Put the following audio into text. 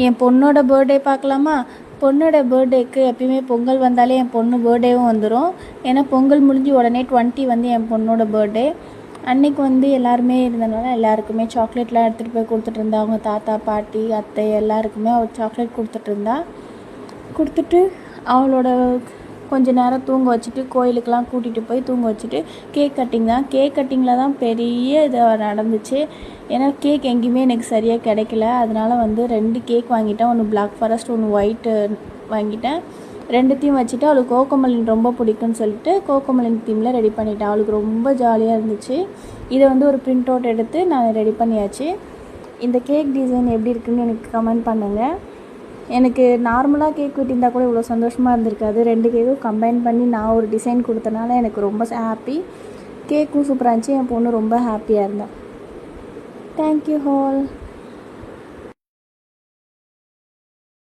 என் பொண்ணோட பர்த்டே பார்க்கலாமா? பொண்ணோட பர்த்டேக்கு எப்பயுமே பொங்கல் வந்தாலே என் பொண்ணு பர்த்டேவும் வந்துடும். ஏன்னா பொங்கல் முடிஞ்சு உடனே 20 வந்து என் பொண்ணோட பர்த்டே. அன்றைக்கி வந்து எல்லாருமே இருந்தனால எல்லாருக்குமே சாக்லேட்லாம் எடுத்துகிட்டு போய் கொடுத்துட்ருந்தா. அவங்க தாத்தா பாட்டி அத்தை எல்லாருக்குமே அவள் சாக்லேட் கொடுத்துட்ருந்தா. கொடுத்துட்டு அவளோட கொஞ்ச நேரம் தூங்க வச்சுட்டு கோயிலுக்கெலாம் கூட்டிகிட்டு போய் தூங்க வச்சுட்டு கேக் கட்டிங் தான். கேக் கட்டிங்கில் தான் பெரிய இது நடந்துச்சு. ஏன்னா கேக் எங்கேயுமே எனக்கு சரியாக கிடைக்கல. அதனால் வந்து 2 கேக் வாங்கிட்டேன். ஒன்று பிளாக் ஃபாரஸ்ட், ஒன்று ஒயிட்டு வாங்கிட்டேன். 2த்தையும் வச்சுட்டு அவளுக்கு கோகோமலின் ரொம்ப பிடிக்கும்னு சொல்லிட்டு கோகோமலின் தீமில் ரெடி பண்ணிட்டேன். அவளுக்கு ரொம்ப ஜாலியாக இருந்துச்சு. இதை வந்து ஒரு பிரிண்ட் அவுட் எடுத்து நான் ரெடி பண்ணியாச்சு. இந்த கேக் டிசைன் எப்படி இருக்குன்னு எனக்கு கமெண்ட் பண்ணுங்கள். எனக்கு நார்மலாக கேக் வெட்டியிருந்தால் கூட இவ்வளோ சந்தோஷமாக இருந்திருக்காது. 2 கேக்கும் கம்பைன் பண்ணி நான் ஒரு டிசைன் கொடுத்தனால எனக்கு ரொம்ப ஹாப்பி. கேக்கும் சூப்பராக இருந்துச்சு. என் பொண்ணு ரொம்ப ஹாப்பியாக இருந்தாள். Thank you all.